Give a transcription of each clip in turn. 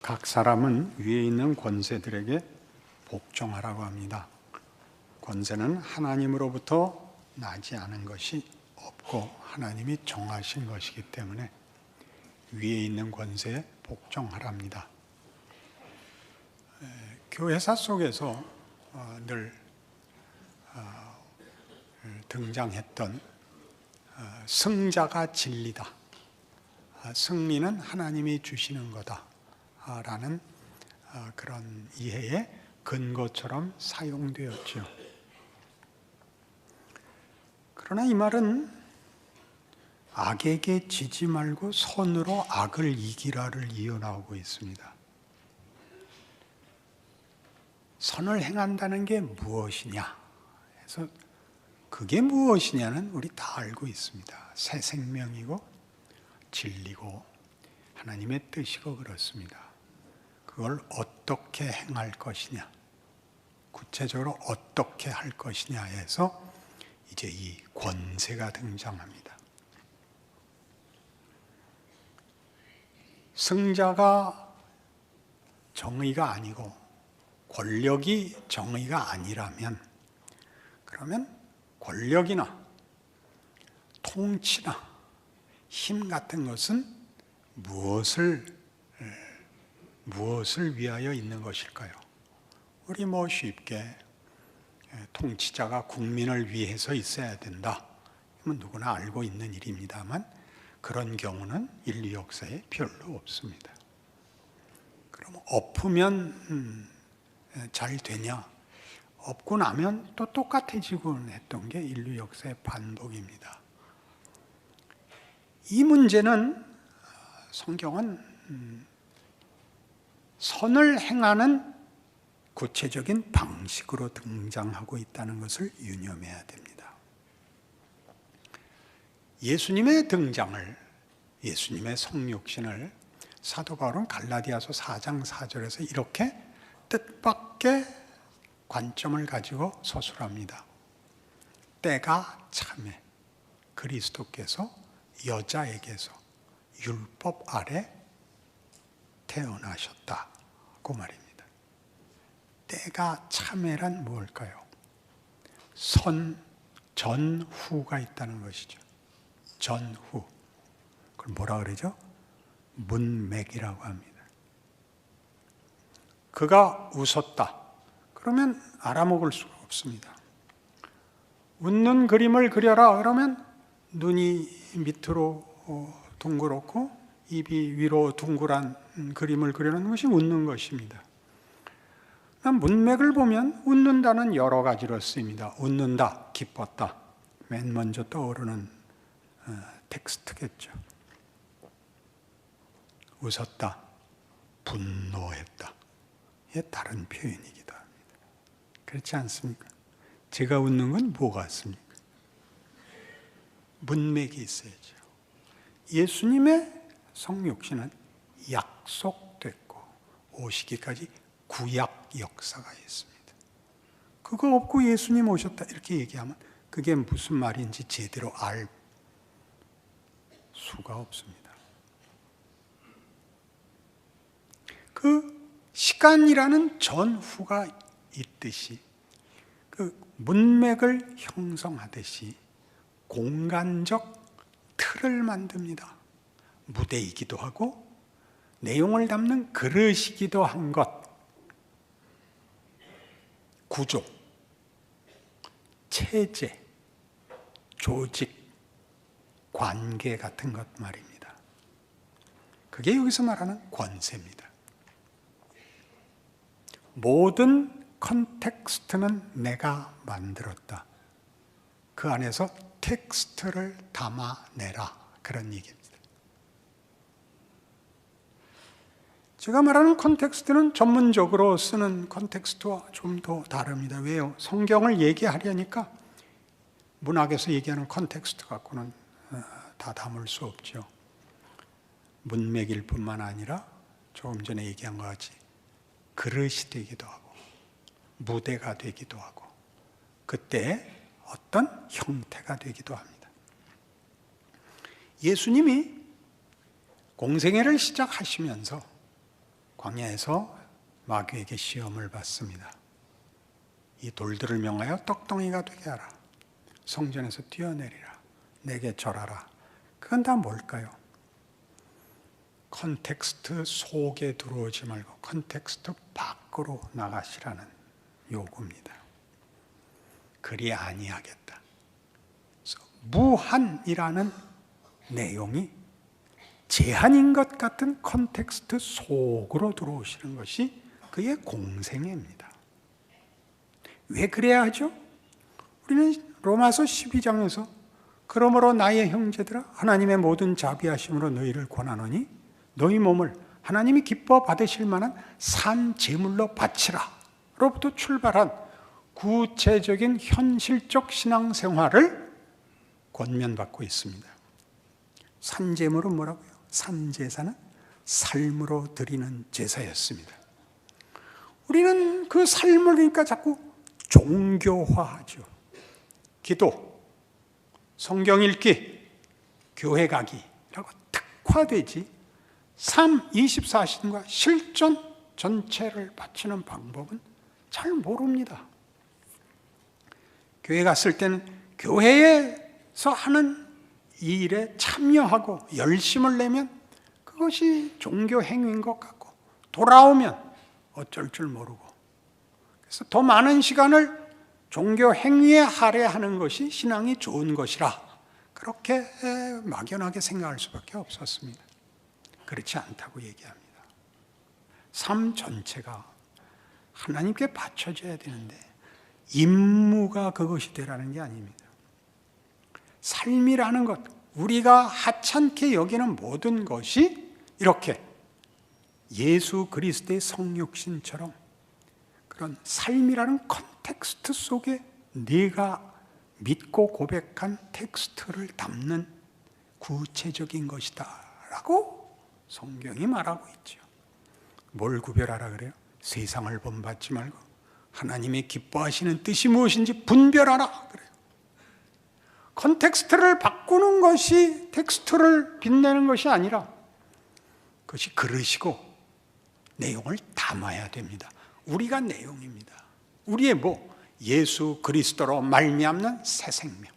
각 사람은 위에 있는 권세들에게 복종하라고 합니다. 권세는 하나님으로부터 나지 않은 것이 없고 하나님이 정하신 것이기 때문에 위에 있는 권세에 복종하랍니다. 교회사 속에서 늘 등장했던 승자가 진리다, 승리는 하나님이 주시는 거다 라는 그런 이해의 근거처럼 사용되었죠. 그러나 이 말은 악에게 지지 말고 선으로 악을 이기라를 이어나오고 있습니다. 선을 행한다는 게 무엇이냐 해서 그게 무엇이냐는 우리 다 알고 있습니다. 새 생명이고 진리고 하나님의 뜻이고 그렇습니다. 그걸 어떻게 행할 것이냐, 구체적으로 어떻게 할 것이냐 해서 이제 이 권세가 등장합니다. 승자가 정의가 아니고 권력이 정의가 아니라면 그러면 권력이나 통치나 힘 같은 것은 무엇을 위하여 있는 것일까요? 우리 쉽게 통치자가 국민을 위해서 있어야 된다. 누구나 알고 있는 일입니다만 그런 경우는 인류 역사에 별로 없습니다. 그럼 엎으면 잘 되냐? 엎고 나면 또 똑같아지곤 했던 게 인류 역사의 반복입니다. 이 문제는 성경은 선을 행하는 구체적인 방식으로 등장하고 있다는 것을 유념해야 됩니다. 예수님의 등장을, 예수님의 성육신을 사도 바울은 갈라디아서 4장 4절에서 이렇게 뜻밖의 관점을 가지고 서술합니다. 때가 참에 그리스도께서 여자에게서 율법 아래 태어나셨다고 말입니다. 때가 참에란 무엇일까요? 전후가 있다는 것이죠. 전후. 그걸 뭐라 그러죠? 문맥이라고 합니다. 그가 웃었다. 그러면 알아먹을 수가 없습니다. 웃는 그림을 그려라. 그러면 눈이 밑으로 둥그렇고 입이 위로 둥그란 그림을 그리는 것이 웃는 것입니다. 문맥을 보면 웃는다는 여러 가지로 쓰입니다. 웃는다, 기뻤다. 맨 먼저 떠오르는 텍스트겠죠. 웃었다, 분노했다. 이게 다른 표현이기도 합니다. 그렇지 않습니까? 제가 웃는 건 뭐 같습니까? 문맥이 있어야죠. 예수님의 성육신은 약속됐고 오시기까지 구약 역사가 있습니다. 그거 없고 예수님 오셨다 이렇게 얘기하면 그게 무슨 말인지 제대로 알 수가 없습니다. 그 시간이라는 전후가 있듯이 그 문맥을 형성하듯이 공간적 틀을 만듭니다. 무대이기도 하고 내용을 담는 그릇이기도 한 것, 구조, 체제, 조직, 관계 같은 것 말입니다. 그게 여기서 말하는 권세입니다. 모든 컨텍스트는 내가 만들었다. 그 안에서 텍스트를 담아내라. 그런 얘기입니다. 제가 말하는 컨텍스트는 전문적으로 쓰는 컨텍스트와 좀 더 다릅니다. 왜요? 성경을 얘기하려니까 문학에서 얘기하는 컨텍스트 갖고는 다 담을 수 없죠. 문맥일 뿐만 아니라 조금 전에 얘기한 것 같이 그릇이 되기도 하고 무대가 되기도 하고 그때 어떤 형태가 되기도 합니다. 예수님이 공생애를 시작하시면서 광야에서 마귀에게 시험을 받습니다. 이 돌들을 명하여 떡덩이가 되게 하라. 성전에서 뛰어내리라. 내게 절하라. 그건 다 뭘까요? 컨텍스트 속에 들어오지 말고 컨텍스트 밖으로 나가시라는 요구입니다. 그리 아니하겠다. 그래서 무한이라는 내용이 제한인 것 같은 컨텍스트 속으로 들어오시는 것이 그의 공생애입니다. 왜 그래야 하죠? 우리는 로마서 12장에서 그러므로 나의 형제들아 하나님의 모든 자비하심으로 너희를 권하노니 너희 몸을 하나님이 기뻐 받으실 만한 산 제물로 바치라 로부터 출발한 구체적인 현실적 신앙생활을 권면받고 있습니다. 산 제물은 뭐라고요? 산 제사는 삶으로 드리는 제사였습니다. 우리는 그 삶을 그러니까 자꾸 종교화하죠. 기도, 성경 읽기, 교회 가기라고 특화되지 삶 24시간과 실전 전체를 바치는 방법은 잘 모릅니다. 교회 갔을 때는 교회에서 하는 이 일에 참여하고 열심을 내면 그것이 종교 행위인 것 같고 돌아오면 어쩔 줄 모르고 그래서 더 많은 시간을 종교 행위에 할애하는 것이 신앙이 좋은 것이라 그렇게 막연하게 생각할 수밖에 없었습니다. 그렇지 않다고 얘기합니다. 삶 전체가 하나님께 바쳐져야 되는데 임무가 그것이 되라는 게 아닙니다. 삶이라는 것, 우리가 하찮게 여기는 모든 것이 이렇게 예수 그리스도의 성육신처럼 그런 삶이라는 컨텍스트 속에 네가 믿고 고백한 텍스트를 담는 구체적인 것이다 라고 성경이 말하고 있죠. 뭘 구별하라 그래요? 세상을 본받지 말고 하나님의 기뻐하시는 뜻이 무엇인지 분별하라 그래요. 컨텍스트를 바꾸는 것이 텍스트를 빛내는 것이 아니라 그것이 그릇이고 내용을 담아야 됩니다. 우리가 내용입니다. 우리의 예수 그리스도로 말미암는 새 생명,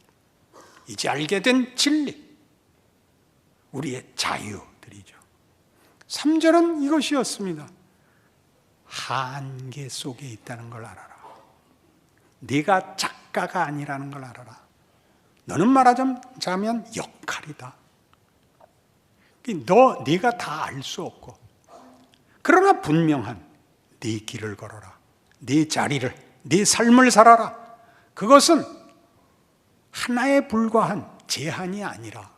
이제 알게 된 진리, 우리의 자유들이죠. 3절은 이것이었습니다. 한계 속에 있다는 걸 알아라. 네가 작가가 아니라는 걸 알아라. 너는 말하자면 역할이다. 네가 다 알 수 없고 그러나 분명한 네 길을 걸어라. 네 자리를, 네 삶을 살아라. 그것은 하나에 불과한 제한이 아니라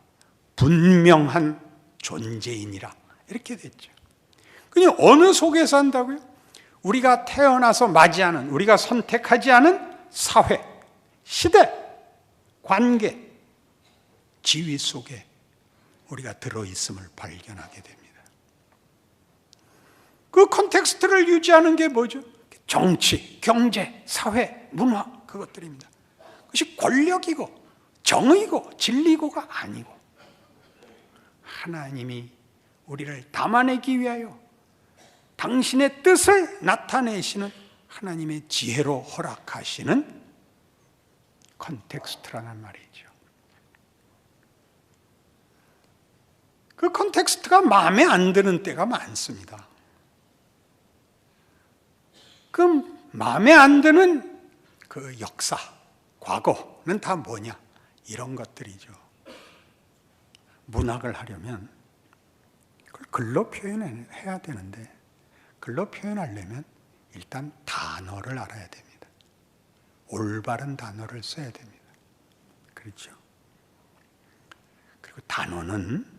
분명한 존재이니라. 이렇게 됐죠. 그냥 어느 속에 산다고요? 우리가 태어나서 맞이하는, 우리가 선택하지 않은 사회, 시대, 관계, 지위 속에 우리가 들어있음을 발견하게 됩니다. 그 컨텍스트를 유지하는 게 뭐죠? 정치, 경제, 사회, 문화 그것들입니다. 그것이 권력이고 정의고 진리고가 아니고 하나님이 우리를 담아내기 위하여 당신의 뜻을 나타내시는 하나님의 지혜로 허락하시는 컨텍스트라는 말이죠. 그 컨텍스트가 마음에 안 드는 때가 많습니다. 그 마음에 안 드는 그 역사, 과거는 다 뭐냐? 이런 것들이죠. 문학을 하려면 그걸 글로 표현해야 되는데 글로 표현하려면 일단 단어를 알아야 됩니다. 올바른 단어를 써야 됩니다. 그렇죠? 그리고 단어는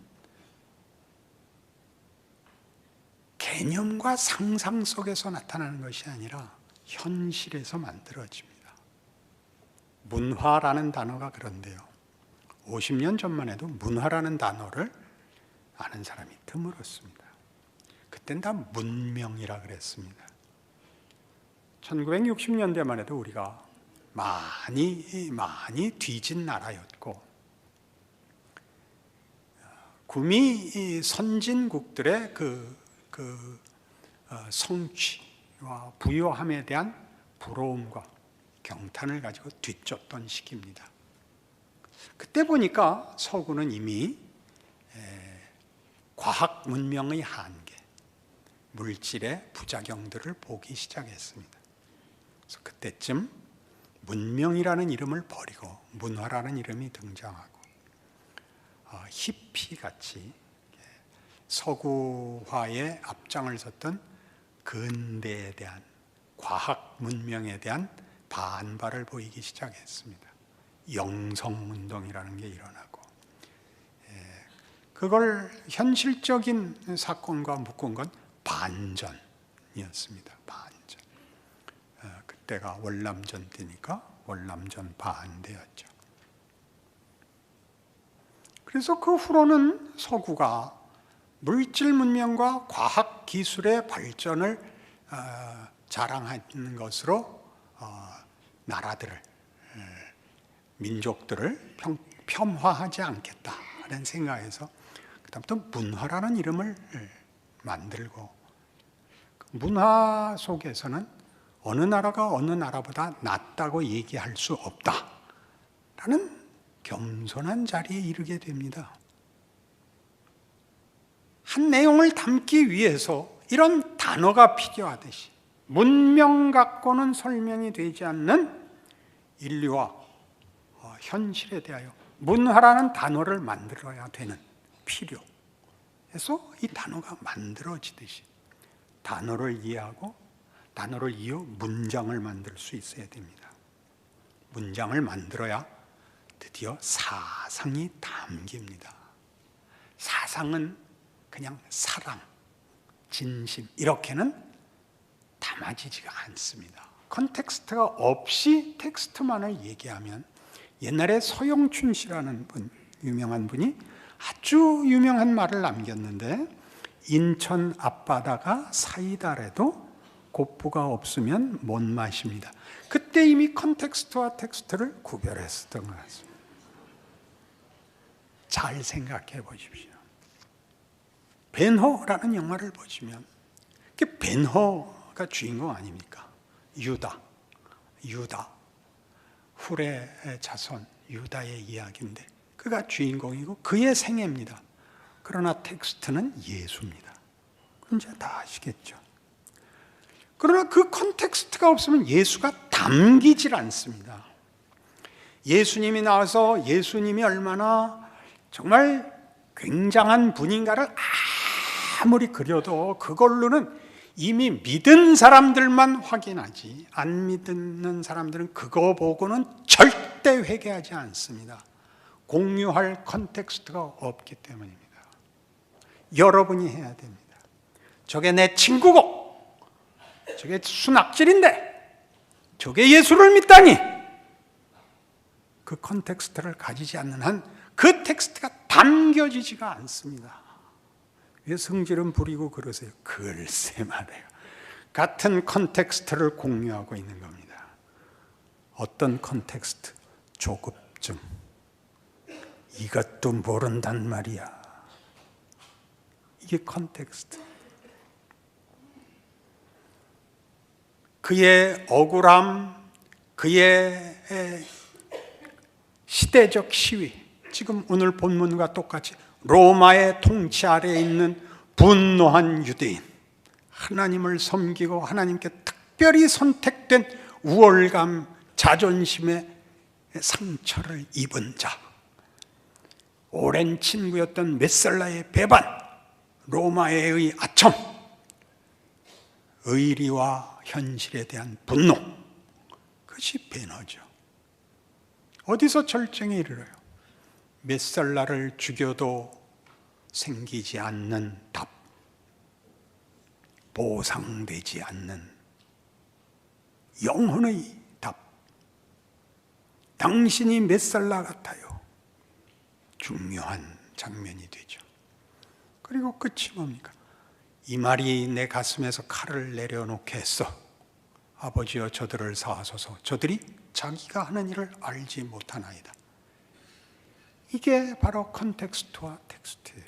개념과 상상 속에서 나타나는 것이 아니라 현실에서 만들어집니다. 문화라는 단어가 그런데요. 50년 전만 해도 문화라는 단어를 아는 사람이 드물었습니다. 그땐 다 문명이라 그랬습니다. 1960년대만 해도 우리가 많이 뒤진 나라였고 구미 선진국들의 그 성취와 부요함에 대한 부러움과 경탄을 가지고 뒤쫓던 시기입니다. 그때 보니까 서구는 이미 과학 문명의 한계, 물질의 부작용들을 보기 시작했습니다. 그래서 그때쯤 문명이라는 이름을 버리고 문화라는 이름이 등장하고 히피같이 서구화의 앞장을 섰던 근대에 대한 과학 문명에 대한 반발을 보이기 시작했습니다. 영성운동이라는 게 일어나고 그걸 현실적인 사건과 묶은 건 반전이었습니다. 반전. 그때가 월남전 때니까 월남전 반대였죠. 그래서 그 후로는 서구가 물질 문명과 과학 기술의 발전을 자랑하는 것으로 나라들을, 민족들을 폄하하지 않겠다는 생각에서 그다음부터 문화라는 이름을 만들고, 문화 속에서는 어느 나라가 어느 나라보다 낫다고 얘기할 수 없다라는 겸손한 자리에 이르게 됩니다. 한 내용을 담기 위해서 이런 단어가 필요하듯이 문명 갖고는 설명이 되지 않는 인류와 현실에 대하여 문화라는 단어를 만들어야 되는 필요. 그래서 이 단어가 만들어지듯이 단어를 이해하고 단어를 이어 문장을 만들 수 있어야 됩니다. 문장을 만들어야 드디어 사상이 담깁니다. 사상은 그냥 사랑, 진심 이렇게는 담아지지가 않습니다. 컨텍스트가 없이 텍스트만을 얘기하면, 옛날에 서영춘 씨라는 분, 유명한 분이 아주 유명한 말을 남겼는데, 인천 앞바다가 사이다래도 곱부가 없으면 못 마십니다. 그때 이미 컨텍스트와 텍스트를 구별했었던 것 같습니다. 잘 생각해 보십시오. 벤허라는 영화를 보시면 벤허가 주인공 아닙니까? 유다 훌의 자손 유다의 이야기인데 그가 주인공이고 그의 생애입니다. 그러나 텍스트는 예수입니다. 이제 다 아시겠죠? 그러나 그 컨텍스트가 없으면 예수가 담기질 않습니다. 예수님이 나와서 예수님이 얼마나 정말 굉장한 분인가를 아무리 그려도 그걸로는 이미 믿은 사람들만 확인하지, 안 믿는 사람들은 그거 보고는 절대 회개하지 않습니다. 공유할 컨텍스트가 없기 때문입니다. 여러분이 해야 됩니다. 저게 내 친구고 저게 순학질인데 저게 예수를 믿다니, 그 컨텍스트를 가지지 않는 한 그 텍스트가 담겨지지가 않습니다. 왜 성질은 부리고 그러세요? 글쎄 말이에요. 같은 컨텍스트를 공유하고 있는 겁니다. 어떤 컨텍스트? 조급증. 이것도 모른단 말이야. 이게 컨텍스트. 그의 억울함, 그의 시대적 시위, 지금 오늘 본문과 똑같이 로마의 통치 아래에 있는 분노한 유대인, 하나님을 섬기고 하나님께 특별히 선택된 우월감, 자존심의 상처를 입은 자, 오랜 친구였던 메살라의 배반, 로마의 아첨, 의리와 현실에 대한 분노, 그것이 벤허죠. 어디서 절정에 이르러요? 메살라를 죽여도 생기지 않는 답, 보상되지 않는 영혼의 답. 당신이 메살라 같아요. 중요한 장면이 되죠. 그리고 끝이 뭡니까? 이 말이 내 가슴에서 칼을 내려놓게 했어. 아버지여 저들을 사하소서. 저들이 자기가 하는 일을 알지 못하나이다. 이게 바로 컨텍스트와 텍스트예요.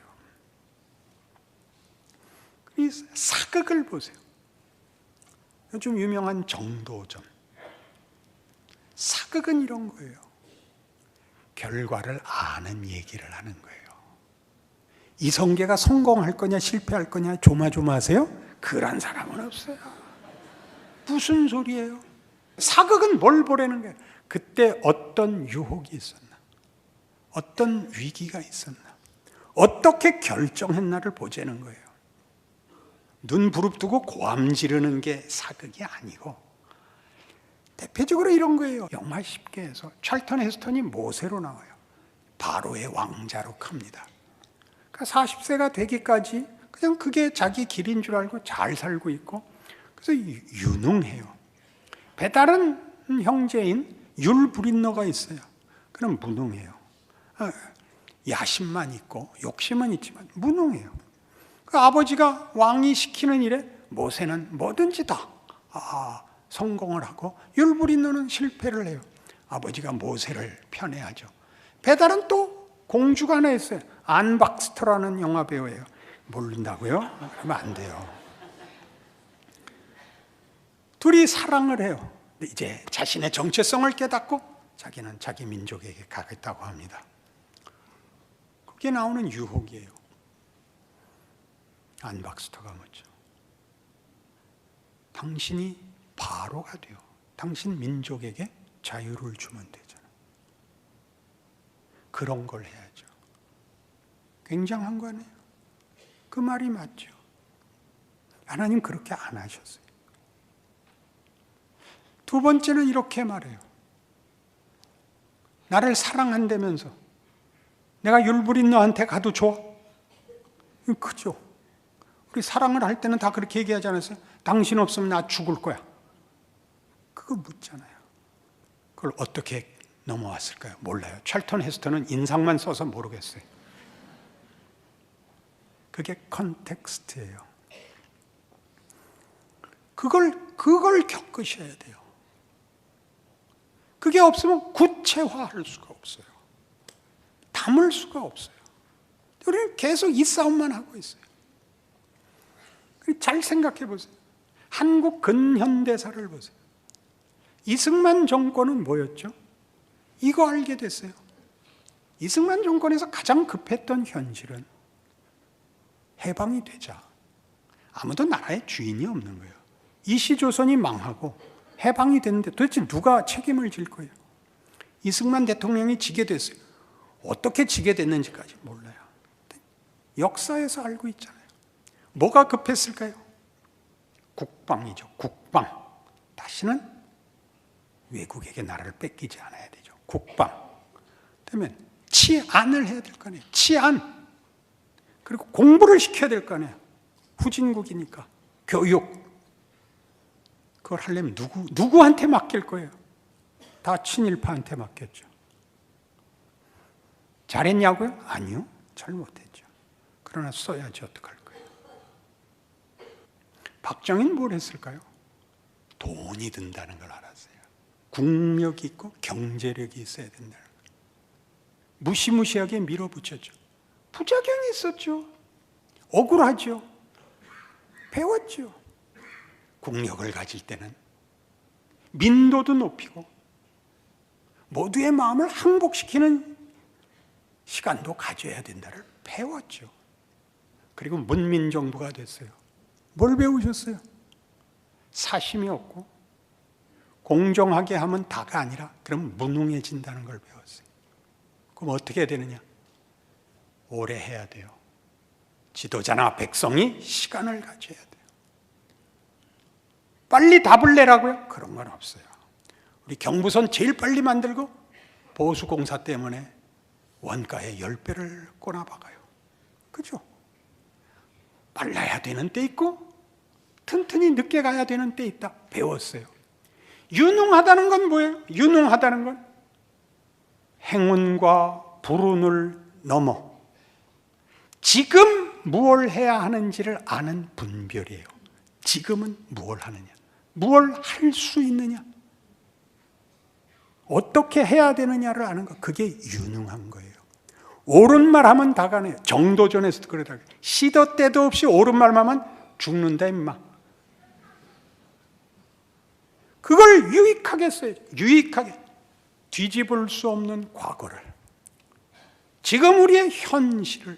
이 사극을 보세요. 요즘 유명한 정도전. 사극은 이런 거예요. 결과를 아는 얘기를 하는 거예요. 이성계가 성공할 거냐 실패할 거냐 조마조마하세요? 그런 사람은 없어요. 무슨 소리예요? 사극은 뭘 보라는 거예요? 그때 어떤 유혹이 있었나? 어떤 위기가 있었나? 어떻게 결정했나를 보자는 거예요. 눈 부릅뜨고 고함 지르는 게 사극이 아니고, 대표적으로 이런 거예요. 영화 쉽게 해서 찰턴 헤스턴이 모세로 나와요. 바로의 왕자로 갑니다. 그러니까 40세가 되기까지 그냥 그게 자기 길인 줄 알고 잘 살고 있고, 그래서 유능해요. 배다른 형제인 율브린너가 있어요. 그럼 무능해요. 야심만 있고 욕심은 있지만 무능해요. 그 아버지가 왕이 시키는 일에 모세는 뭐든지 다 성공을 하고 율브린너는 실패를 해요. 아버지가 모세를 편애하죠. 배달은 또 공주가 하나 있어요. 안 박스터라는 영화 배우예요. 모른다고요? 그러면 안 돼요. 둘이 사랑을 해요. 이제 자신의 정체성을 깨닫고 자기는 자기 민족에게 가겠다고 합니다. 거기에 나오는 유혹이에요. 안 박스터가 묻죠. 당신이 바로가 돼요. 당신 민족에게 자유를 주면 되잖아. 그런 걸 해야죠. 굉장한 거 아니에요? 그 말이 맞죠. 하나님 그렇게 안 하셨어요. 두 번째는 이렇게 말해요. 나를 사랑한다면서 내가 율브린너한테 가도 좋아? 이거 크죠. 우리 사랑을 할 때는 다 그렇게 얘기하지 않았어요? 당신 없으면 나 죽을 거야. 그거 묻잖아요. 그걸 어떻게 넘어왔을까요? 몰라요. 찰턴 헤스턴은 인상만 써서 모르겠어요. 그게 컨텍스트예요. 그걸 겪으셔야 돼요. 그게 없으면 구체화할 수가 없어요. 담을 수가 없어요. 우리는 계속 이 싸움만 하고 있어요. 잘 생각해 보세요. 한국 근현대사를 보세요. 이승만 정권은 뭐였죠? 이거 알게 됐어요. 이승만 정권에서 가장 급했던 현실은 해방이 되자 아무도 나라의 주인이 없는 거예요. 이시조선이 망하고 해방이 됐는데 도대체 누가 책임을 질 거예요? 이승만 대통령이 지게 됐어요. 어떻게 지게 됐는지까지 몰라요. 역사에서 알고 있잖아요. 뭐가 급했을까요? 국방이죠. 국방. 다시는 외국에게 나라를 뺏기지 않아야 되죠. 국방. 그러면 치안을 해야 될 거 아니에요. 치안. 그리고 공부를 시켜야 될 거 아니에요. 후진국이니까. 교육. 그걸 하려면 누구한테 맡길 거예요? 다 친일파한테 맡겼죠. 잘했냐고요? 아니요. 잘 못했죠. 그러나 써야지 어떡할 거예요? 박정희는 뭘 했을까요? 돈이 든다는 걸 알았어요. 국력이 있고 경제력이 있어야 된다는 걸. 무시무시하게 밀어붙였죠. 부작용이 있었죠. 억울하죠. 배웠죠. 국력을 가질 때는 민도도 높이고 모두의 마음을 항복시키는 시간도 가져야 된다를 배웠죠. 그리고 문민정부가 됐어요. 뭘 배우셨어요? 사심이 없고 공정하게 하면 다가 아니라 그럼 무능해진다는 걸 배웠어요. 그럼 어떻게 해야 되느냐? 오래 해야 돼요. 지도자나 백성이 시간을 가져야 돼요. 빨리 답을 내라고요? 그런 건 없어요. 우리 경부선 제일 빨리 만들고 보수공사 때문에 원가의 10배를 꼬나박아요. 그죠? 빨라야 되는 때 있고 튼튼히 늦게 가야 되는 때 있다. 배웠어요. 유능하다는 건 뭐예요? 유능하다는 건 행운과 불운을 넘어 지금 무엇을 해야 하는지를 아는 분별이에요. 지금은 무엇을 하느냐? 무엇을 할 수 있느냐? 어떻게 해야 되느냐를 아는 것, 그게 유능한 거예요. 옳은 말 하면 다 가네요. 정도전에서도 그러더라고요. 시도 때도 없이 옳은 말만 하면 죽는다 임마. 그걸 유익하게 써야죠. 유익하게. 뒤집을 수 없는 과거를, 지금 우리의 현실을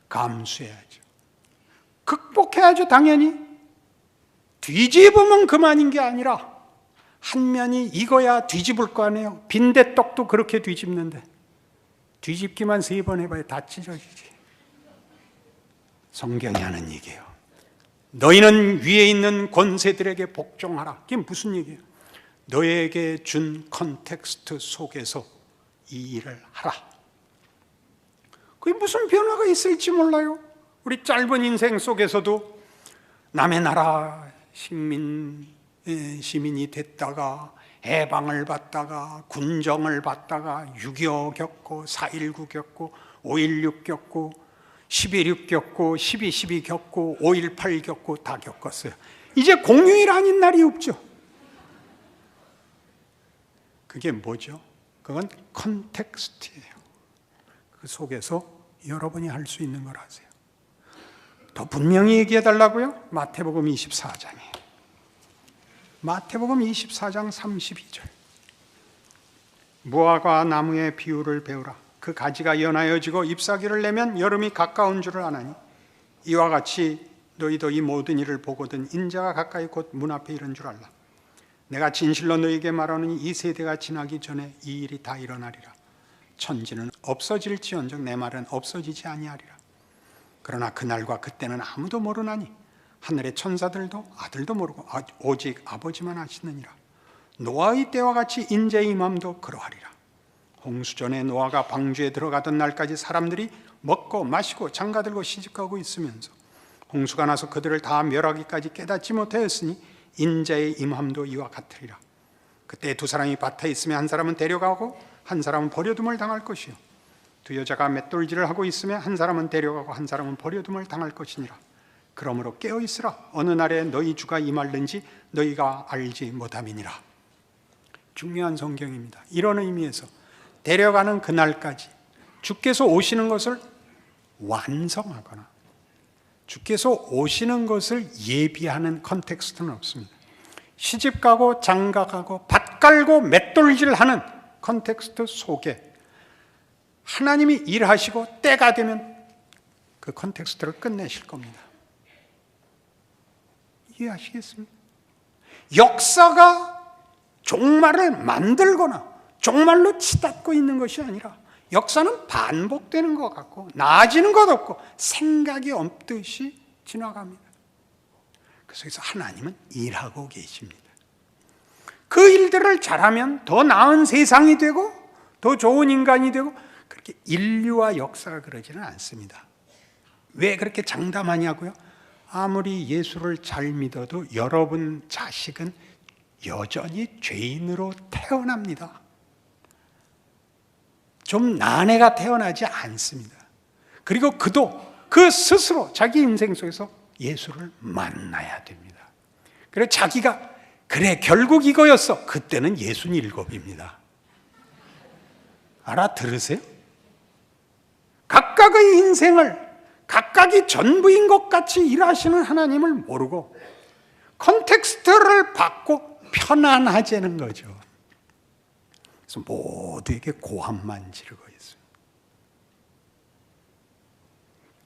감수해야죠. 극복해야죠. 당연히. 뒤집으면 그만인 게 아니라 한 면이 익어야 뒤집을 거 아니에요. 빈대떡도 그렇게 뒤집는데 뒤집기만 3번 해봐야 다 찢어지지. 성경이 하는 얘기예요. 너희는 위에 있는 권세들에게 복종하라. 그게 무슨 얘기예요? 너에게 준 컨텍스트 속에서 이 일을 하라. 그게 무슨 변화가 있을지 몰라요. 우리 짧은 인생 속에서도 남의 나라 시민이 됐다가 해방을 받다가 군정을 받다가 6.25 겪고 4.19 겪고 5.16 겪고 11.6 겪고 12.12 겪고 5.18 겪고 다 겪었어요. 이제 공휴일 아닌 날이 없죠. 그게 뭐죠? 그건 컨텍스트예요. 그 속에서 여러분이 할 수 있는 걸 하세요. 더 분명히 얘기해 달라고요? 마태복음 24장이에요. 마태복음 24장 32절. 무화과 나무의 비유를 배우라. 그 가지가 연하여지고 잎사귀를 내면 여름이 가까운 줄을 아나니 이와 같이 너희도 이 모든 일을 보거든 인자가 가까이 곧 문 앞에 이른 줄 알라. 내가 진실로 너희에게 말하노니 이 세대가 지나기 전에 이 일이 다 일어나리라. 천지는 없어질지언정 내 말은 없어지지 아니하리라. 그러나 그날과 그때는 아무도 모르나니 하늘의 천사들도 아들도 모르고 오직 아버지만 아시느니라. 노아의 때와 같이 인자의 임함도 그러하리라. 홍수전에 노아가 방주에 들어가던 날까지 사람들이 먹고 마시고 장가들고 시집가고 있으면서 홍수가 나서 그들을 다 멸하기까지 깨닫지 못하였으니 인자의 임함도 이와 같으리라. 그때 두 사람이 밭에 있으면 한 사람은 데려가고 한 사람은 버려둠을 당할 것이요 두 여자가 맷돌질을 하고 있으면 한 사람은 데려가고 한 사람은 버려둠을 당할 것이니라. 그러므로 깨어있으라. 어느 날에 너희 주가 임할는지 너희가 알지 못함이니라. 중요한 성경입니다. 이런 의미에서 데려가는 그날까지 주께서 오시는 것을 완성하거나 주께서 오시는 것을 예비하는 컨텍스트는 없습니다. 시집가고 장가가고 밭 갈고 맷돌질하는 컨텍스트 속에 하나님이 일하시고 때가 되면 그 컨텍스트를 끝내실 겁니다. 이해하시겠습니까? 역사가 종말을 만들거나 종말로 치닫고 있는 것이 아니라 역사는 반복되는 것 같고 나아지는 것 없고 생각이 없듯이 지나갑니다. 그래서 하나님은 일하고 계십니다. 그 일들을 잘하면 더 나은 세상이 되고 더 좋은 인간이 되고 그렇게 인류와 역사가 그러지는 않습니다. 왜 그렇게 장담하냐고요? 아무리 예수를 잘 믿어도 여러분 자식은 여전히 죄인으로 태어납니다. 좀 나은 애가 태어나지 않습니다. 그리고 그도 그 스스로 자기 인생 속에서 예수를 만나야 됩니다. 그래서 자기가 그래 결국 이거였어. 그때는 67입니다. 알아들으세요? 각각의 인생을 각각이 전부인 것 같이 일하시는 하나님을 모르고 컨텍스트를 받고 편안하자는 거죠. 그래서 모두에게 고함만 지르고 있어요.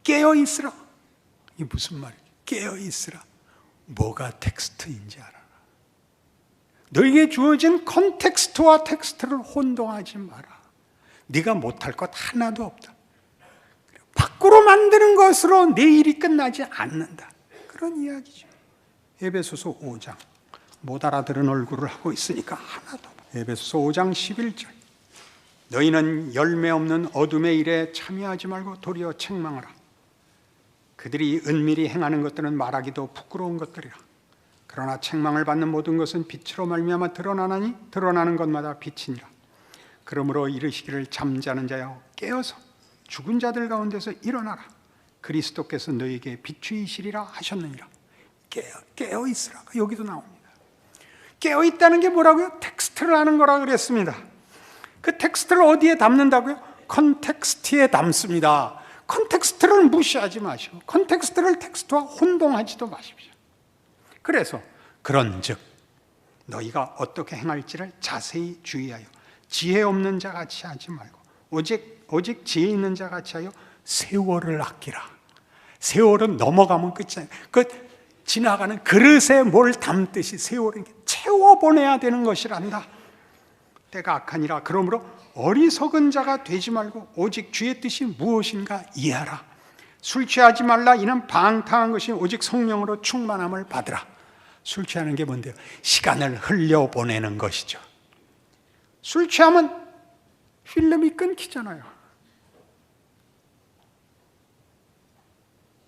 깨어있으라. 이게 무슨 말이에요? 깨어있으라. 뭐가 텍스트인지 알아라. 너에게 주어진 컨텍스트와 텍스트를 혼동하지 마라. 네가 못할 것 하나도 없다. 밖으로 만드는 것으로 내 일이 끝나지 않는다. 그런 이야기죠. 에베소서 5장. 못 알아들은 얼굴을 하고 있으니까 하나도. 에베소서 5장 11절. 너희는 열매 없는 어둠의 일에 참여하지 말고 도리어 책망하라. 그들이 은밀히 행하는 것들은 말하기도 부끄러운 것들이라. 그러나 책망을 받는 모든 것은 빛으로 말미암아 드러나나니 드러나는 것마다 빛이니라. 그러므로 이르시기를 잠자는 자여 깨어서 죽은 자들 가운데서 일어나라. 그리스도께서 너희에게 비추이시리라 하셨느니라. 깨어 있으라. 여기도 나옵니다. 깨어 있다는 게 뭐라고요? 텍스트를 하는 거라 그랬습니다. 그 텍스트를 어디에 담는다고요? 컨텍스트에 담습니다. 컨텍스트를 무시하지 마시고 컨텍스트를 텍스트와 혼동하지도 마십시오. 그래서 그런즉 너희가 어떻게 행할지를 자세히 주의하여 지혜 없는 자 같이 하지 말고 오직 지혜 있는 자 같이 하여 세월을 아끼라. 세월은 넘어가면 끝이잖아요. 지나가는 그릇에 뭘 담듯이 세월은 채워보내야 되는 것이란다. 때가 악하니라. 그러므로 어리석은 자가 되지 말고 오직 주의 뜻이 무엇인가 이해하라. 술 취하지 말라. 이는 방탕한 것이 오직 성령으로 충만함을 받으라. 술 취하는 게 뭔데요? 시간을 흘려보내는 것이죠. 술 취하면 필름이 끊기잖아요.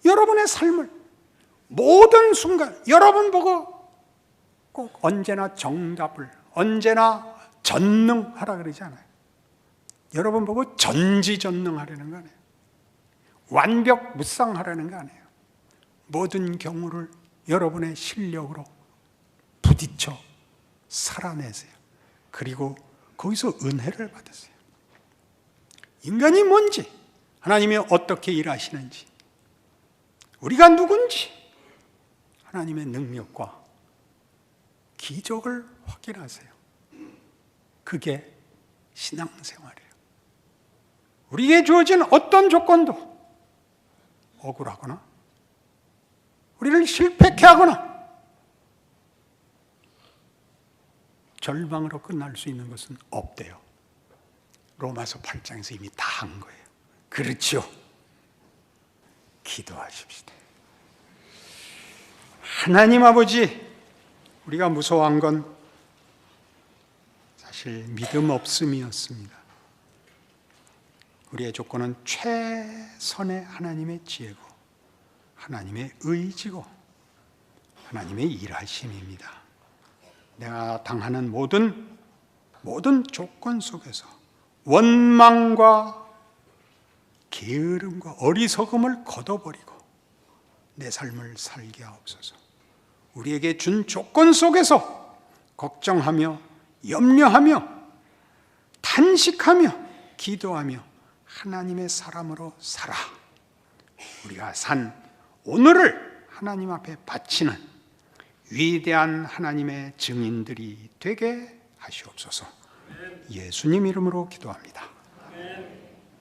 여러분의 삶을 모든 순간 여러분 보고 꼭 언제나 정답을, 언제나 전능하라 그러지 않아요. 여러분 보고 전지전능하라는 거 아니에요. 완벽무쌍하라는 거 아니에요. 모든 경우를 여러분의 실력으로 부딪혀 살아내세요. 그리고 거기서 은혜를 받으세요. 인간이 뭔지, 하나님이 어떻게 일하시는지, 우리가 누군지 하나님의 능력과 기적을 확인하세요. 그게 신앙생활이에요. 우리에게 주어진 어떤 조건도 억울하거나 우리를 실패케 하거나 절망으로 끝날 수 있는 것은 없대요. 로마서 8장에서 이미 다 한 거예요. 그렇죠? 기도하십시다. 하나님 아버지, 우리가 무서워한 건 사실 믿음 없음이었습니다. 우리의 조건은 최선의 하나님의 지혜고 하나님의 의지고 하나님의 일하심입니다. 내가 당하는 모든 조건 속에서 원망과 게으름과 어리석음을 걷어버리고 내 삶을 살게 하옵소서. 우리에게 준 조건 속에서 걱정하며 염려하며 탄식하며 기도하며 하나님의 사람으로 살아 우리가 산 오늘을 하나님 앞에 바치는 위대한 하나님의 증인들이 되게 하시옵소서. 예수님 이름으로 기도합니다.